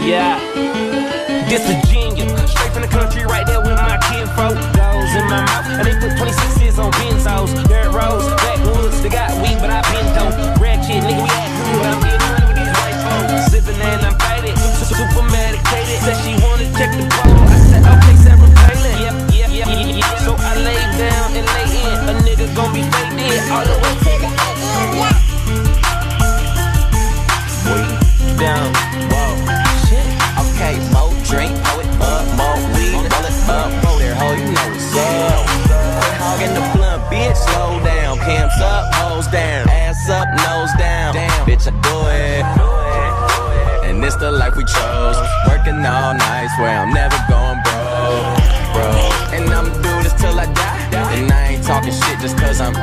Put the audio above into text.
Yeah, this Virginia, straight from the country, right there with my kinfolk. Goes in my mouth, and they put 26s on benzos. Dirt roads, backwoods, they got weed, but I been dope. Ratchet, nigga, we act cool, but I'm getting money with these white folks. Sipping and I'm faded, super medicated. Said she wanna check the ball. I said, okay, Sarah Palin. Yeah. So I lay down and lay in. A nigga gon' be faded all the way to the end. Way down, whoa. Okay, more drink, blow it up, more weed, roll it up, roll there, ho, you know what's up. Quit hogging the blunt, bitch, slow down. Pimps up, hoes down, ass up, nose down. Damn, bitch, I do it. And it's the life we chose. Working all night, swear I'm never going bro. And I'ma do this till I die. And I ain't talking shit just cause I'm